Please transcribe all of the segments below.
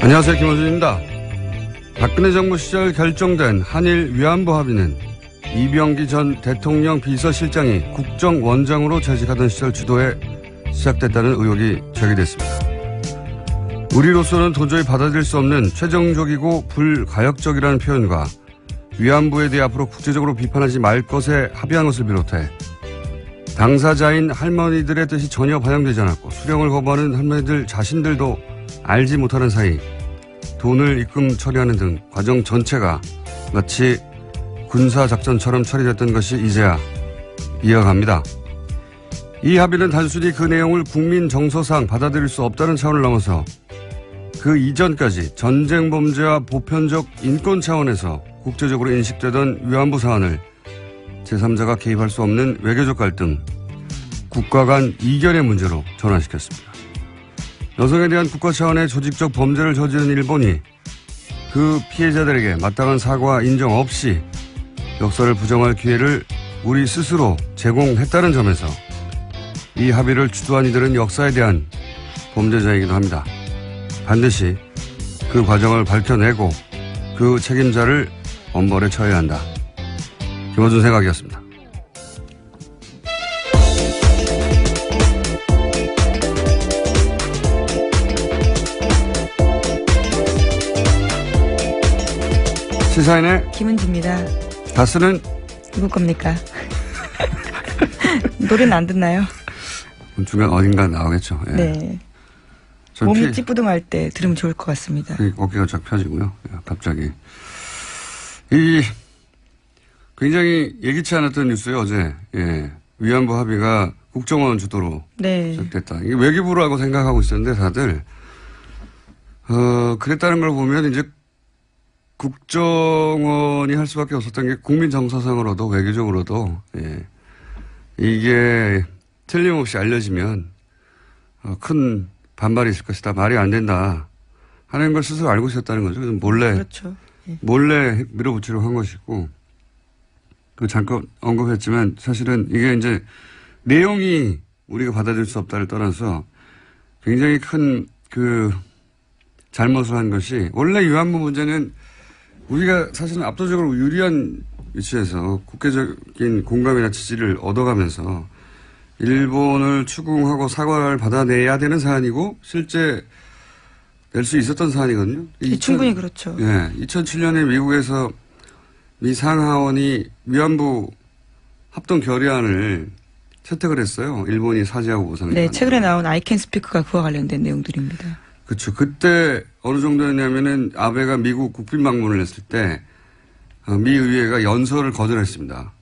안녕하세요. 김원준입니다. 박근혜 정부 시절 결정된 한일 위안부 합의는 이병기 전 대통령 비서실장이 국정원장으로 재직하던 시절 주도에 시작됐다는 의혹이 제기됐습니다. 우리로서는 도저히 받아들일 수 없는 최종적이고 불가역적이라는 표현과 위안부에 대해 앞으로 국제적으로 비판하지 말 것에 합의한 것을 비롯해 당사자인 할머니들의 뜻이 전혀 반영되지 않았고 수령을 거부하는 할머니들 자신들도 알지 못하는 사이 돈을 입금 처리하는 등 과정 전체가 마치 군사작전처럼 처리됐던 것이 이제야 이어갑니다. 이 합의는 단순히 그 내용을 국민 정서상 받아들일 수 없다는 차원을 넘어서 그 이전까지 전쟁 범죄와 보편적 인권 차원에서 국제적으로 인식되던 위안부 사안을 제3자가 개입할 수 없는 외교적 갈등, 국가 간 이견의 문제로 전환시켰습니다. 여성에 대한 국가 차원의 조직적 범죄를 저지른 일본이 그 피해자들에게 마땅한 사과 인정 없이 역사를 부정할 기회를 우리 스스로 제공했다는 점에서 이 합의를 주도한 이들은 역사에 대한 범죄자이기도 합니다. 반드시 그 과정을 밝혀내고 그 책임자를 엄벌에 처해야 한다. 김어준 생각이었습니다. 시사인의 김은지입니다. 다스는 누구 겁니까? 노래는 안 듣나요? 중간 어딘가 나오겠죠. 예. 네. 몸이 찌뿌둥할 때 들으면 좋을 것 같습니다. 어깨가 쫙 펴지고요. 갑자기. 굉장히 예기치 않았던 뉴스예요, 어제. 예. 위안부 합의가 국정원 주도로 시작됐다. 이게 외교부라고 생각하고 있었는데 다들, 그랬다는 걸 보면 이제 국정원이 할 수밖에 없었던 게 국민 정서상으로도 외교적으로도, 예. 이게 틀림없이 알려지면, 큰 반발이 있을 것이다. 말이 안 된다. 하는 걸 스스로 알고 있었다는 거죠. 몰래. 그렇죠. 예. 몰래 밀어붙이려고 한 것이고, 잠깐 언급했지만 사실은 이게 이제 내용이 우리가 받아들일 수 없다를 떠나서 굉장히 큰 잘못을 한 것이 원래 위안부 문제는 우리가 사실은 압도적으로 유리한 위치에서 국제적인 공감이나 지지를 얻어가면서 일본을 추궁하고 사과를 받아내야 되는 사안이고 실제 낼 수 있었던 사안이거든요. 충분히 그렇죠. 예, 2007년에 미국에서 미 상하원이 위안부 합동 결의안을 채택을 했어요. 일본이 사죄하고 보상을. 네, 최근에 나온 I Can Speak가 그와 관련된 내용들입니다. 그렇죠. 그때 어느 정도였냐면은 아베가 미국 국빈 방문을 했을 때 미 의회가 연설을 거절했습니다.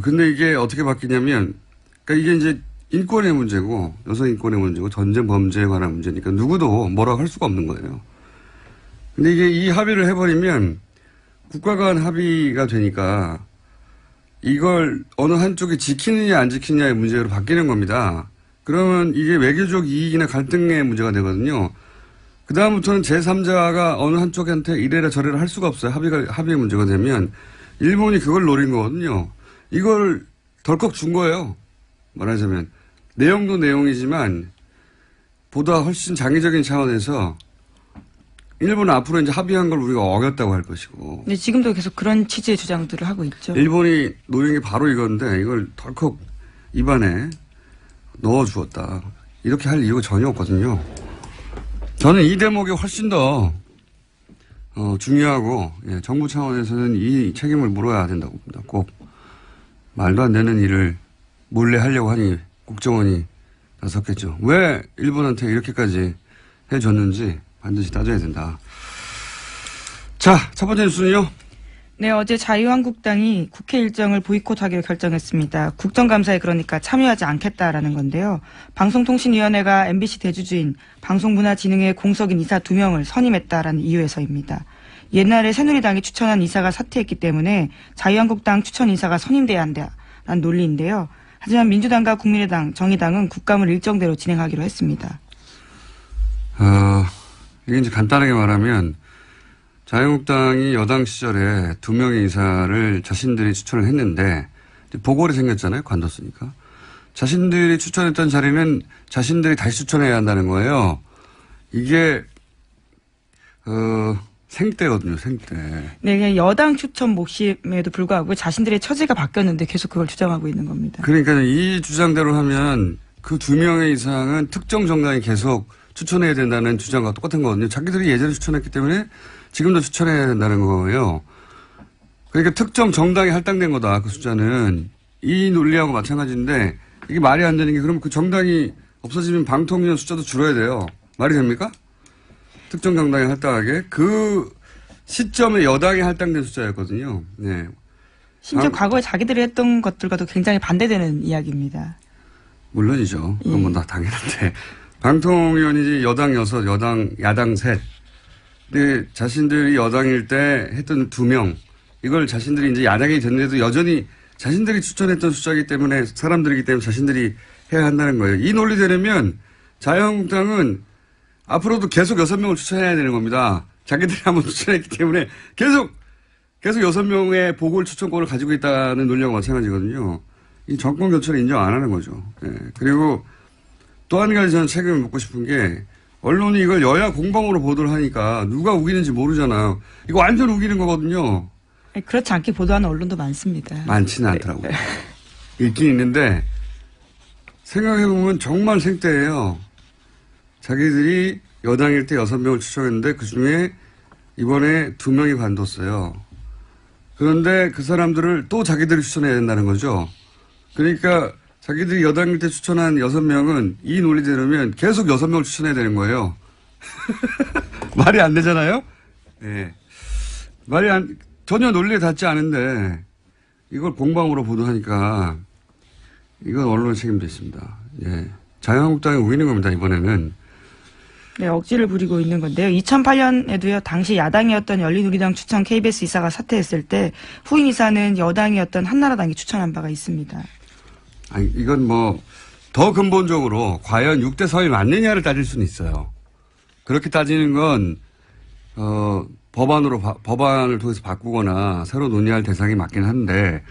근데 이게 어떻게 바뀌냐면, 그러니까 이게 이제 인권의 문제고 여성 인권의 문제고 전쟁 범죄에 관한 문제니까 누구도 뭐라고 할 수가 없는 거예요. 근데 이게 이 합의를 해버리면 국가 간 합의가 되니까 이걸 어느 한쪽이 지키느냐 안 지키느냐의 문제로 바뀌는 겁니다. 그러면 이게 외교적 이익이나 갈등의 문제가 되거든요. 그다음부터는 제3자가 어느 한쪽한테 이래라 저래라 할 수가 없어요. 합의의 문제가 되면 일본이 그걸 노린 거거든요. 이걸 덜컥 준 거예요. 말하자면. 내용도 내용이지만 보다 훨씬 장기적인 차원에서 일본은 앞으로 이제 합의한 걸 우리가 어겼다고 할 것이고. 근데 지금도 계속 그런 취지의 주장들을 하고 있죠. 일본이 노린 게 바로 이건데 이걸 덜컥 입안에 넣어주었다. 이렇게 할 이유가 전혀 없거든요. 저는 이 대목이 훨씬 더 중요하고 정부 차원에서는 이 책임을 물어야 된다고 봅니다. 꼭 말도 안 되는 일을 몰래 하려고 하니 국정원이 나섰겠죠. 왜 일본한테 이렇게까지 해줬는지 반드시 따져야 된다. 자, 첫 번째 뉴스는요. 네, 어제 자유한국당이 국회 일정을 보이콧하기로 결정했습니다. 국정감사에 그러니까 참여하지 않겠다라는 건데요. 방송통신위원회가 MBC 대주주인 방송문화진흥회 공석인 이사 2명을 선임했다라는 이유에서입니다. 옛날에 새누리당이 추천한 이사가 사퇴했기 때문에 자유한국당 추천 인사가 선임돼야 한다라는 논리인데요. 하지만 민주당과 국민의당, 정의당은 국감을 일정대로 진행하기로 했습니다. 이게 이제 간단하게 말하면 자유한국당이 여당 시절에 2명의 이사를 자신들이 추천을 했는데 보궐이 생겼잖아요. 관뒀으니까. 자신들이 추천했던 자리는 자신들이 다시 추천해야 한다는 거예요. 이게 생떼거든요, 생떼. 네, 그냥 여당 추천 몫임에도 불구하고 자신들의 처지가 바뀌었는데 계속 그걸 주장하고 있는 겁니다. 그러니까 이 주장대로 하면 그 2명의 이상은 특정 정당이 계속 추천해야 된다는 주장과 똑같은 거거든요. 자기들이 예전에 추천했기 때문에 지금도 추천해야 된다는 거예요. 그러니까 특정 정당이 할당된 거다, 그 숫자는. 이 논리하고 마찬가지인데 이게 말이 안 되는 게 그럼 그 정당이 없어지면 방통위원 숫자도 줄어야 돼요. 말이 됩니까? 특정 정당이 할당하게. 그 시점에 여당이 할당된 숫자였거든요. 네. 심지어 과거에 자기들이 했던 것들과도 굉장히 반대되는 이야기입니다. 물론이죠. 그건 뭐 다 당연한데. 방통위원이지 여당 6, 야당 3. 근데 자신들이 여당일 때 했던 2명. 이걸 자신들이 이제 야당이 됐는데도 여전히 자신들이 추천했던 숫자이기 때문에 사람들이기 때문에 자신들이 해야 한다는 거예요. 이 논리대로면 자유한국당은 앞으로도 계속 6명을 추천해야 되는 겁니다. 자기들이 한번 추천했기 때문에 계속 6명의 보궐 추천권을 가지고 있다는 논리하고 마찬가지거든요. 이 정권 교체를 인정 안 하는 거죠. 예. 그리고 또 한 가지 저는 책임을 묻고 싶은 게 언론이 이걸 여야 공방으로 보도를 하니까 누가 우기는지 모르잖아요. 이거 완전 우기는 거거든요. 그렇지 않게 보도하는 언론도 많습니다. 많지는 않더라고요. 있긴 있는데 생각해보면 정말 생떼예요. 자기들이 여당일 때 6명을 추천했는데 그중에 이번에 2명이 관뒀어요. 그런데 그 사람들을 또 자기들이 추천해야 된다는 거죠. 그러니까 자기들이 여당일 때 추천한 6명은 이 논리대로면 계속 6명을 추천해야 되는 거예요. 말이 안 되잖아요? 네. 전혀 논리에 닿지 않은데 이걸 공방으로 보도하니까 이건 언론의 책임도 있습니다. 예. 자유한국당이 우기는 겁니다, 이번에는. 네, 억지를 부리고 있는 건데요. 2008년에도요, 당시 야당이었던 열린우리당 추천 KBS 이사가 사퇴했을 때 후임 이사는 여당이었던 한나라당이 추천한 바가 있습니다. 아니, 이건 뭐 더 근본적으로 과연 6대 3이 맞느냐를 따질 수는 있어요. 그렇게 따지는 건 법안을 통해서 바꾸거나 새로 논의할 대상이 맞긴 한데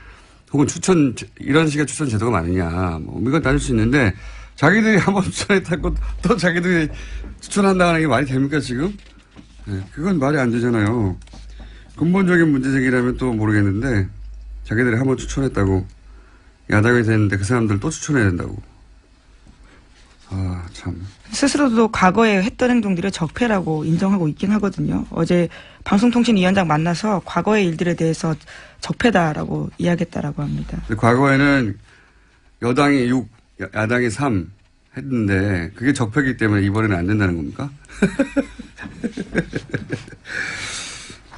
혹은 이런 식의 추천 제도가 맞느냐 뭐 이건 따질 수 있는데 자기들이 한번 추천했다고 또 자기들이 추천한다는 게 말이 됩니까 지금? 네, 그건 말이 안 되잖아요. 근본적인 문제 제기라면 또 모르겠는데 자기들이 한번 추천했다고 야당이 됐는데 그 사람들 또 추천해야 된다고. 아, 참. 스스로도 과거에 했던 행동들을 적폐라고 인정하고 있긴 하거든요. 어제 방송통신위원장 만나서 과거의 일들에 대해서 적폐다라고 이야기했다라고 합니다. 과거에는 여당이 6, 야당이 3 했는데 그게 적폐이기 때문에 이번에는 안 된다는 겁니까?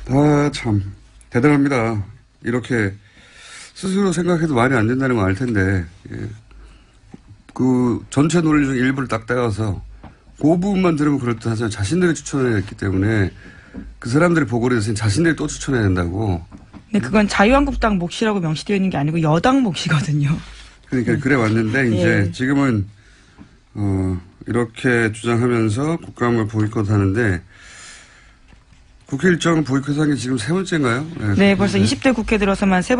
아, 참. 대단합니다. 이렇게 스스로 생각해도 말이 안 된다는 거 알 텐데. 예. 그 전체 논리 중 일부를 딱 떼어서 그 부분만 들으면 그렇다하지만 자신들이 추천을 했기 때문에 그 사람들이 보고를 해서 자신들이 또 추천해야 된다고. 네, 그건 자유한국당 몫이라고 명시되어 있는 게 아니고 여당 몫이거든요. 그러니까 그래 왔는데 이제 지금은 이렇게 주장하면서 국감을 보이콧하는데 국회 일정 보이콧한 게 지금 3번째인가요? 네, 벌써 20대 국회 들어서만 세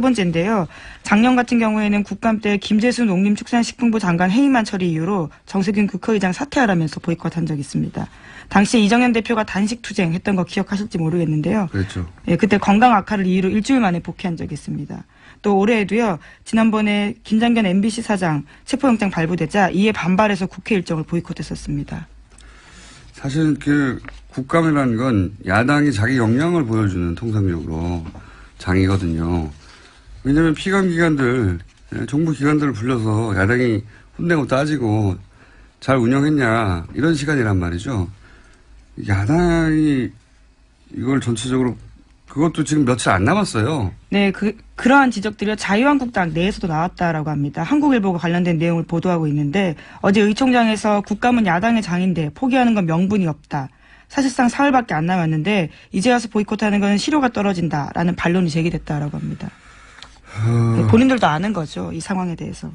번째인데요. 작년 같은 경우에는 국감 때 김재수 농림축산식품부 장관 해임안 처리 이후로 정세균 국회의장 사퇴하라면서 보이콧한 적이 있습니다. 당시에 이정현 대표가 단식 투쟁했던 거 기억하실지 모르겠는데요. 그렇죠. 네, 그때 건강 악화를 이유로 일주일 만에 복귀한 적이 있습니다. 또 올해에도요. 지난번에 김장견 MBC 사장 체포영장 발부되자 이에 반발해서 국회 일정을 보이콧했었습니다. 사실 그 국감이라는 건 야당이 자기 역량을 보여주는 통상적으로 장이거든요. 왜냐하면 피감기관들, 정부 기관들을 불러서 야당이 혼내고 따지고 잘 운영했냐 이런 시간이란 말이죠. 야당이 이걸 전체적으로 그것도 지금 며칠 안 남았어요. 네, 그러한 지적들이 자유한국당 내에서도 나왔다라고 합니다. 한국일보가 관련된 내용을 보도하고 있는데 어제 의총장에서 국감은 야당의 장인데 포기하는 건 명분이 없다. 사실상 사흘밖에 안 남았는데 이제 와서 보이콧하는 건 실효가 떨어진다라는 반론이 제기됐다라고 합니다. 네, 본인들도 아는 거죠. 이 상황에 대해서.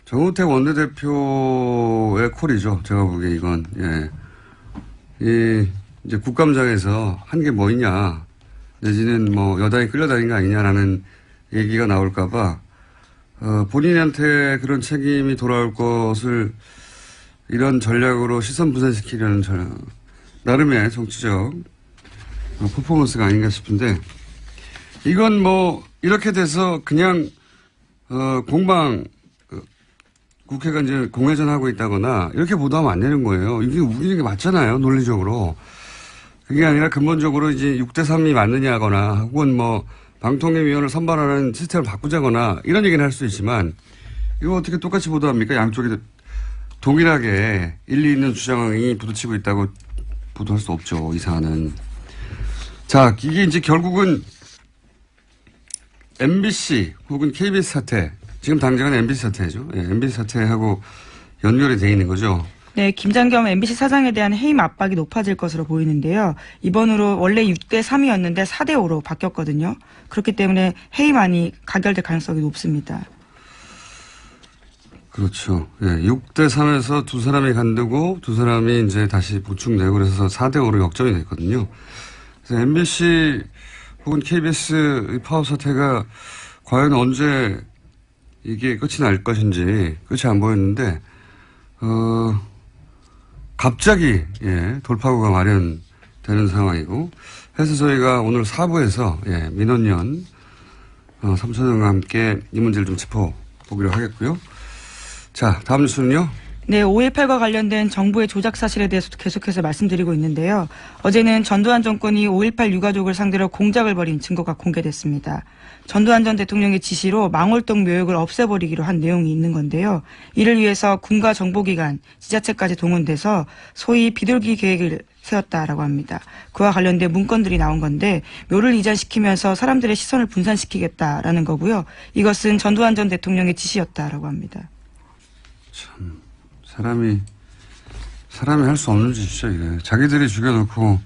정우택 원내대표의 콜이죠. 제가 보기에 이건. 예. 이제 국감장에서 한 게 뭐 있냐, 내지는 뭐 여당이 끌려다닌 거 아니냐라는 얘기가 나올까봐, 본인한테 그런 책임이 돌아올 것을 이런 전략으로 시선 분산시키려는 전략. 나름의 정치적 퍼포먼스가 아닌가 싶은데, 이건 뭐 이렇게 돼서 그냥 공방 국회가 이제 공회전하고 있다거나 이렇게 보도하면 안 되는 거예요. 이게 우기는 게 맞잖아요, 논리적으로. 그게 아니라 근본적으로 이제 6대3이 맞느냐거나 혹은 뭐 방통위원을 선발하는 시스템을 바꾸자거나 이런 얘기는 할 수 있지만, 이거 어떻게 똑같이 보도합니까? 양쪽이 동일하게 일리 있는 주장이 부딪히고 있다고 보도할 수 없죠, 이 사안은. 자, 이게 이제 결국은 MBC 혹은 KBS 사태, 지금 당장은 MBC 사태죠. 예, MBC 사태하고 연결이 돼 있는 거죠. 네, 김장겸 MBC 사장에 대한 해임 압박이 높아질 것으로 보이는데요. 이번으로 원래 6대3이었는데 4대5로 바뀌었거든요. 그렇기 때문에 해임안이 가결될 가능성이 높습니다. 그렇죠. 예, 6대3에서 두 사람이 간두고 두 사람이 이제 다시 보충되고 그래서 4대5로 역전이 됐거든요. 그래서 MBC 혹은 KBS 파업 사태가 과연 언제 이게 끝이 날 것인지 끝이 안 보였는데, 갑자기, 예, 돌파구가 마련되는 상황이고, 그래서 저희가 오늘 4부에서, 예, 민원연, 삼천영과 함께 이 문제를 좀 짚어보기로 하겠고요. 자, 다음 뉴스는요? 네, 5.18과 관련된 정부의 조작 사실에 대해서도 계속해서 말씀드리고 있는데요. 어제는 전두환 정권이 5.18 유가족을 상대로 공작을 벌인 증거가 공개됐습니다. 전두환 전 대통령의 지시로 망월동 묘역을 없애버리기로 한 내용이 있는 건데요. 이를 위해서 군과 정보기관, 지자체까지 동원돼서 소위 비둘기 계획을 세웠다라고 합니다. 그와 관련된 문건들이 나온 건데, 묘를 이전시키면서 사람들의 시선을 분산시키겠다라는 거고요. 이것은 전두환 전 대통령의 지시였다라고 합니다. 참, 사람이 할 수 없는 짓이죠, 이게. 자기들이 죽여놓고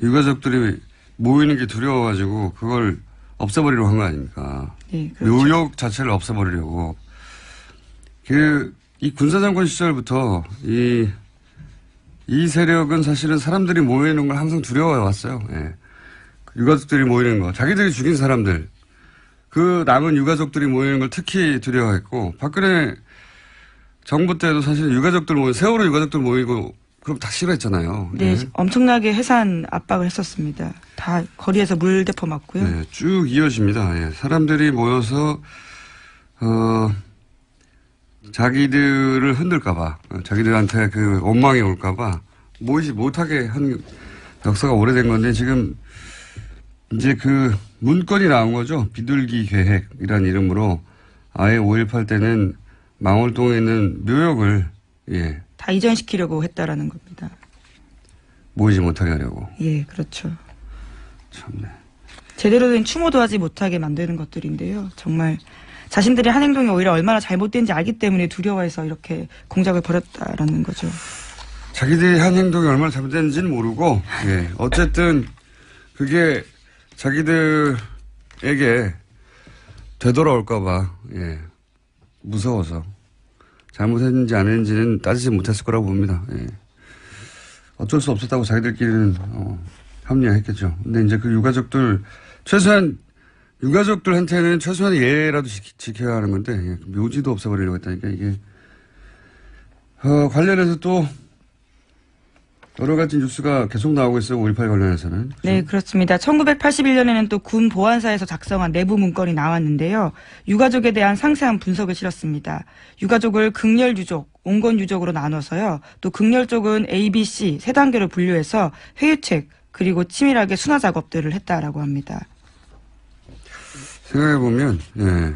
유가족들이 모이는 게 두려워가지고 그걸 없애버리려고 한 거 아닙니까? 네, 그렇죠. 묘역 자체를 없애버리려고. 이 군사정권 시절부터 이 세력은 사실은 사람들이 모이는 걸 항상 두려워해왔어요. 예. 유가족들이 모이는 거. 자기들이 죽인 사람들. 그 남은 유가족들이 모이는 걸 특히 두려워했고, 박근혜 정부 때도 사실 세월호 유가족들 모이고 그럼 다 싫어했잖아요. 네, 네. 엄청나게 해산 압박을 했었습니다. 다 거리에서 물대포 맞고요. 네, 쭉 이어집니다. 예. 사람들이 모여서 자기들을 흔들까봐, 자기들한테 그 원망이 올까봐 모이지 못하게 한 역사가 오래된 건데, 지금 이제 그 문건이 나온 거죠. 비둘기 계획이라는 이름으로 아예 5.18 때는 망월동에 있는 묘역을, 예, 다 이전시키려고 했다라는 겁니다. 모이지 못하게 하려고. 예, 그렇죠. 참네. 제대로 된 추모도 하지 못하게 만드는 것들인데요. 정말 자신들의 한 행동이 오히려 얼마나 잘못된지 알기 때문에 두려워해서 이렇게 공작을 벌였다라는 거죠. 자기들이 한 행동이 얼마나 잘못됐는지는 모르고, 예, 어쨌든 그게 자기들에게 되돌아올까봐, 예, 무서워서 잘못했는지 안 했는지는 따지지 못했을 거라고 봅니다. 예. 어쩔 수 없었다고 자기들끼리는 합리화했겠죠. 근데 이제 그 유가족들한테는 최소한의 예라도 지켜야 하는 건데, 예, 묘지도 없애버리려고 했다니까 이게 관련해서 또 여러 가지 뉴스가 계속 나오고 있어요. 5.18 관련해서는. 그렇죠? 네, 그렇습니다. 1981년에는 또 군 보안사에서 작성한 내부 문건이 나왔는데요. 유가족에 대한 상세한 분석을 실었습니다. 유가족을 극렬 유족, 온건 유족으로 나눠서요. 또 극렬 쪽은 A, B, C 세 단계로 분류해서 회유책 그리고 치밀하게 순화 작업들을 했다라고 합니다. 생각해보면, 예,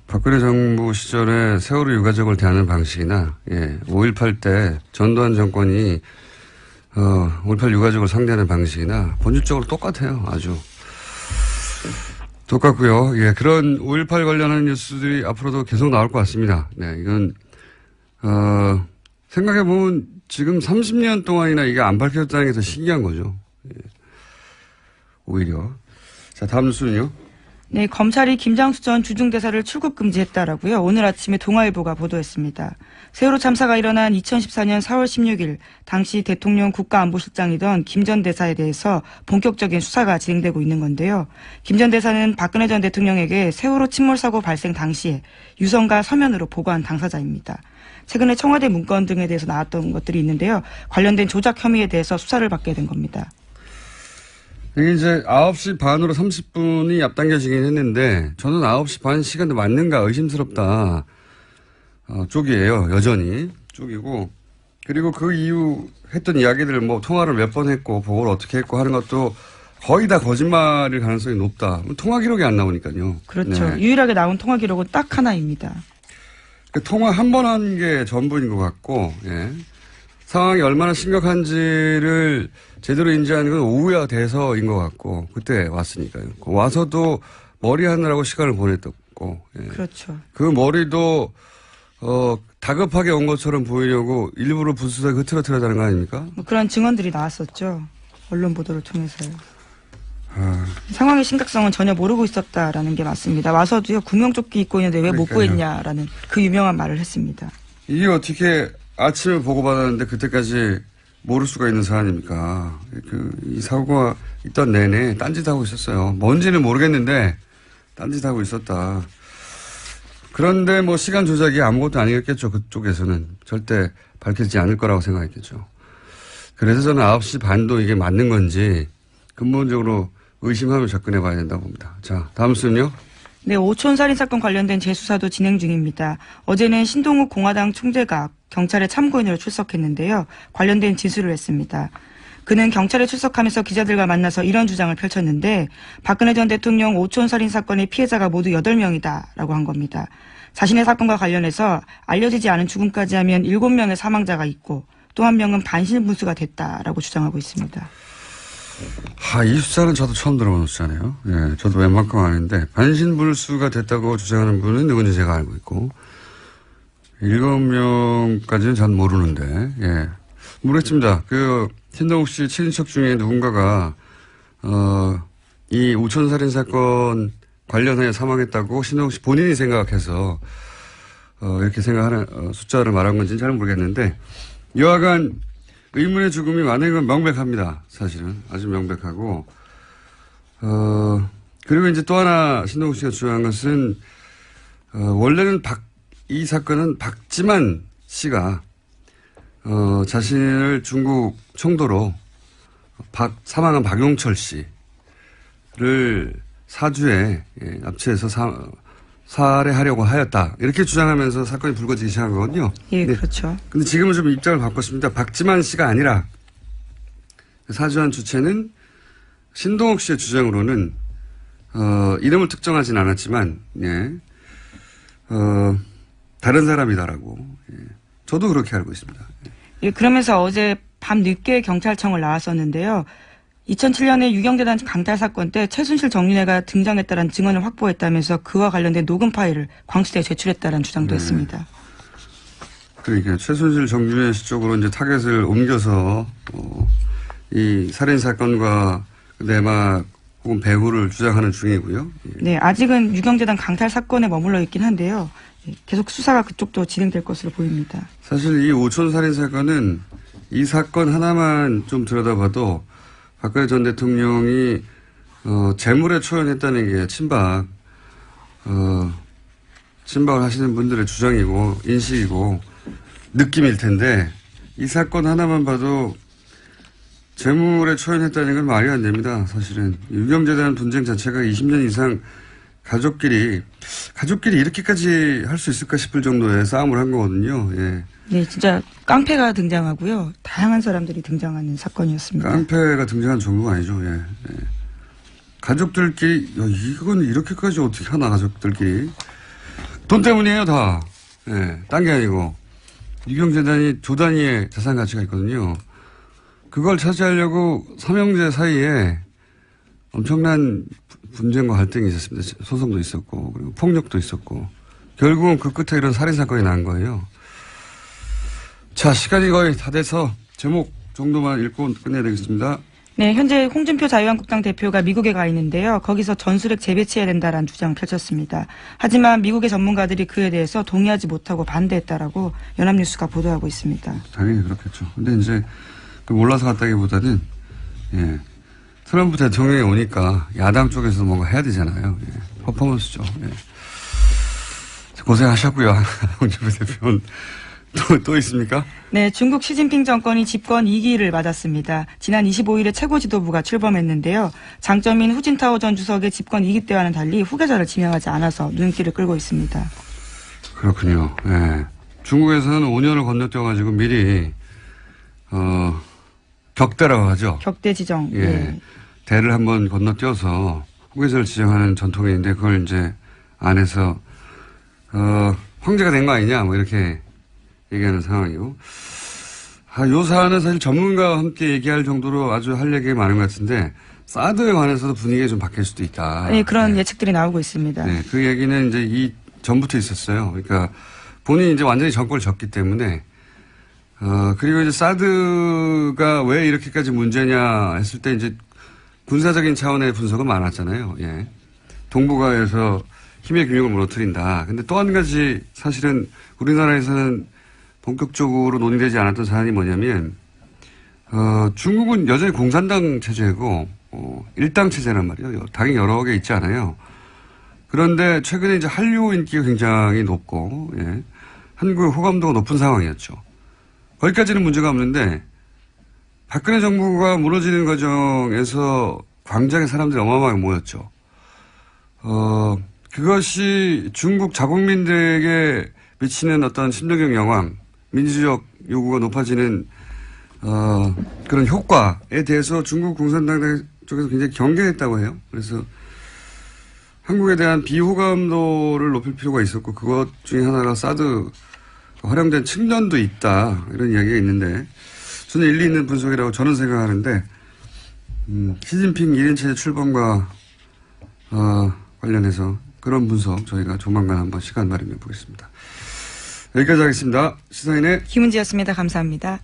박근혜 정부 시절에 세월호 유가족을 대하는 방식이나, 예, 5.18 때 전두환 정권이 5.18 유가족을 상대하는 방식이나 본질적으로 똑같아요. 아주 똑같고요. 예, 그런 5.18 관련한 뉴스들이 앞으로도 계속 나올 것 같습니다. 네, 이건 생각해보면 지금 30년 동안이나 이게 안 밝혀졌다는 게 더 신기한 거죠. 예, 오히려. 자, 다음 뉴스는요. 네, 검찰이 김장수 전 주중대사를 출국 금지했다라고요. 오늘 아침에 동아일보가 보도했습니다. 세월호 참사가 일어난 2014년 4월 16일 당시 대통령 국가안보실장이던 김 전 대사에 대해서 본격적인 수사가 진행되고 있는 건데요. 김 전 대사는 박근혜 전 대통령에게 세월호 침몰 사고 발생 당시에 유성과 서면으로 보고한 당사자입니다. 최근에 청와대 문건 등에 대해서 나왔던 것들이 있는데요. 관련된 조작 혐의에 대해서 수사를 받게 된 겁니다. 이게 이제 9시 반으로 30분이 앞당겨지긴 했는데 저는 9시 반 시간도 맞는가 의심스럽다. 쪽이에요. 여전히 쪽이고 그리고 그 이후 했던 이야기들을 뭐 통화를 몇 번 했고 보고를 어떻게 했고 하는 것도 거의 다 거짓말일 가능성이 높다. 통화 기록이 안 나오니까요. 그렇죠. 네. 유일하게 나온 통화 기록은 딱 하나입니다. 그 통화 한 번 한 게 전부인 것 같고 예. 상황이 얼마나 심각한지를 제대로 인지하는 건 오후야 돼서인 것 같고 그때 왔으니까요. 와서도 머리 하느라고 시간을 보냈고 예. 그렇죠. 그 머리도 다급하게 온 것처럼 보이려고 일부러 부수하게 흐트러뜨렸다는 거 아닙니까? 뭐 그런 증언들이 나왔었죠. 언론 보도를 통해서요. 상황의 심각성은 전혀 모르고 있었다라는 게 맞습니다. 와서도요. 구명조끼 입고 있는데 왜 못 구했냐라는 그 유명한 말을 했습니다. 이게 어떻게 아침에 보고받았는데 그때까지 모를 수가 있는 사안입니까? 이 사고가 있던 내내 딴짓하고 있었어요. 뭔지는 모르겠는데 딴짓하고 있었다. 그런데 뭐 시간 조작이 아무것도 아니겠죠. 그쪽에서는 절대 밝혀지지 않을 거라고 생각했겠죠. 그래서 저는 9시 반도 이게 맞는 건지 근본적으로 의심하며 접근해 봐야 된다고 봅니다. 자, 다음 순요. 네, 오촌 살인 사건 관련된 재수사도 진행 중입니다. 어제는 신동욱 공화당 총재가 경찰의 참고인으로 출석했는데요. 관련된 진술을 했습니다. 그는 경찰에 출석하면서 기자들과 만나서 이런 주장을 펼쳤는데 박근혜 전 대통령 오촌 살인 사건의 피해자가 모두 8명이다라고 한 겁니다. 자신의 사건과 관련해서 알려지지 않은 죽음까지 하면 7명의 사망자가 있고 또 한 명은 반신분수가 됐다라고 주장하고 있습니다. 이 숫자는 저도 처음 들어보는 숫자네요. 예, 저도 웬만큼 아는데 반신불수가 됐다고 주장하는 분은 누군지 제가 알고 있고 7명까지는 잘 모르는데 예, 모르겠습니다. 신동욱 씨 친인척 중에 누군가가 이 오촌살인 사건 관련하여 사망했다고 신동욱 씨 본인이 생각해서 이렇게 생각하는 숫자를 말한 건지는 잘 모르겠는데 여하간 의문의 죽음이 많은 건 명백합니다. 사실은 아주 명백하고 그리고 이제 또 하나 신동욱 씨가 주장한 것은 원래는 이 사건은 박지만 씨가 자신을 중국 청도로 사망한 박용철 씨를 사주에 납치해서 살해하려고 하였다. 이렇게 주장하면서 사건이 불거지기 시작한 거거든요. 예, 그렇죠. 근데 지금은 좀 입장을 바꿨습니다. 박지만 씨가 아니라 사주한 주체는 신동욱 씨의 주장으로는 이름을 특정하진 않았지만 다른 사람이다라고 저도 그렇게 알고 있습니다. 예, 그러면서 어제 밤 늦게 경찰청을 나왔었는데요. 2007년에 유경재단 강탈 사건 때 최순실 정윤회가 등장했다는 증언을 확보했다면서 그와 관련된 녹음 파일을 광수대에 제출했다는 주장도 했습니다. 그러니까 최순실 정윤회 씨 쪽으로 이제 타겟을 옮겨서 이 살인 사건과 내막 혹은 배후를 주장하는 중이고요. 네, 아직은 유경재단 강탈 사건에 머물러 있긴 한데요. 계속 수사가 그쪽도 진행될 것으로 보입니다. 사실 이 오촌 살인 사건은 이 사건 하나만 좀 들여다봐도 박근혜 전 대통령이 재물에 초연했다는 게 친박을 하시는 분들의 주장이고 인식이고 느낌일 텐데 이 사건 하나만 봐도 재물에 초연했다는 건 말이 안 됩니다. 사실은 유경재단 분쟁 자체가 20년 이상 가족끼리 이렇게까지 할 수 있을까 싶을 정도의 싸움을 한 거거든요. 예. 네, 진짜 깡패가 등장하고요. 다양한 사람들이 등장하는 사건이었습니다. 깡패가 등장한 정도가 아니죠. 예. 가족들끼리 이건 이렇게까지 어떻게 하나 가족들끼리 돈 때문이에요 다. 예, 딴 게 아니고 유경재단이 조 단위의 자산 가치가 있거든요. 그걸 차지하려고 삼형제 사이에 엄청난 분쟁과 갈등이 있었습니다. 소송도 있었고 그리고 폭력도 있었고 결국은 그 끝에 이런 살인 사건이 난 거예요. 자, 시간이 거의 다 돼서 제목 정도만 읽고 끝내야 되겠습니다. 네, 현재 홍준표 자유한국당 대표가 미국에 가 있는데요. 거기서 전술핵 재배치해야 된다라는 주장을 펼쳤습니다. 하지만 미국의 전문가들이 그에 대해서 동의하지 못하고 반대했다라고 연합뉴스가 보도하고 있습니다. 당연히 그렇겠죠. 근데 이제 몰라서 갔다기보다는 트럼프 대통령이 오니까 야당 쪽에서 뭔가 해야 되잖아요. 퍼포먼스죠. 고생하셨고요. 홍준표 대표는 또 있습니까? 네, 중국 시진핑 정권이 집권 2기를 맞았습니다. 지난 25일에 최고 지도부가 출범했는데요. 장점인 후진타오 전 주석의 집권 2기 때와는 달리 후계자를 지명하지 않아서 눈길을 끌고 있습니다. 그렇군요. 예. 중국에서는 5년을 건너뛰어가지고 미리 격대라고 하죠. 격대 지정. 예. 예. 대를 한번 건너뛰어서 후계자를 지정하는 전통이 있는데 그걸 이제 안에서 황제가 된 거 아니냐 뭐 이렇게 얘기하는 상황이고. 요 사안은 사실 전문가와 함께 얘기할 정도로 아주 할 얘기가 많은 것 같은데 사드에 관해서도 분위기가 좀 바뀔 수도 있다. 네, 그런 예측들이 나오고 있습니다. 네, 그 얘기는 이제 전부터 있었어요. 그러니까 본인이 이제 완전히 정권을 졌기 때문에 그리고 이제 사드가 왜 이렇게까지 문제냐 했을 때 이제 군사적인 차원의 분석은 많았잖아요. 예. 동북아에서 힘의 균형을 무너뜨린다. 근데 또 한 가지 사실은 우리나라에서는 본격적으로 논의되지 않았던 사안이 뭐냐면 중국은 여전히 공산당 체제고 일당 체제란 말이에요. 당이 여러 개 있지 않아요. 그런데 최근에 이제 한류 인기가 굉장히 높고 예. 한국의 호감도가 높은 상황이었죠. 거기까지는 문제가 없는데 박근혜 정부가 무너지는 과정에서 광장에 사람들이 어마어마하게 모였죠. 그것이 중국 자국민들에게 미치는 어떤 심리적 영향, 민주적 요구가 높아지는 그런 효과에 대해서 중국 공산당 쪽에서 굉장히 경계했다고 해요. 그래서 한국에 대한 비호감도를 높일 필요가 있었고 그것 중에 하나가 사드 활용된 측면도 있다. 이런 이야기가 있는데 저는 일리 있는 분석이라고 저는 생각하는데 시진핑 1인 체제 출범과 관련해서 그런 분석 저희가 조만간 한번 시간 마련해 보겠습니다. 여기까지 하겠습니다. 시사인의 김은지였습니다. 감사합니다.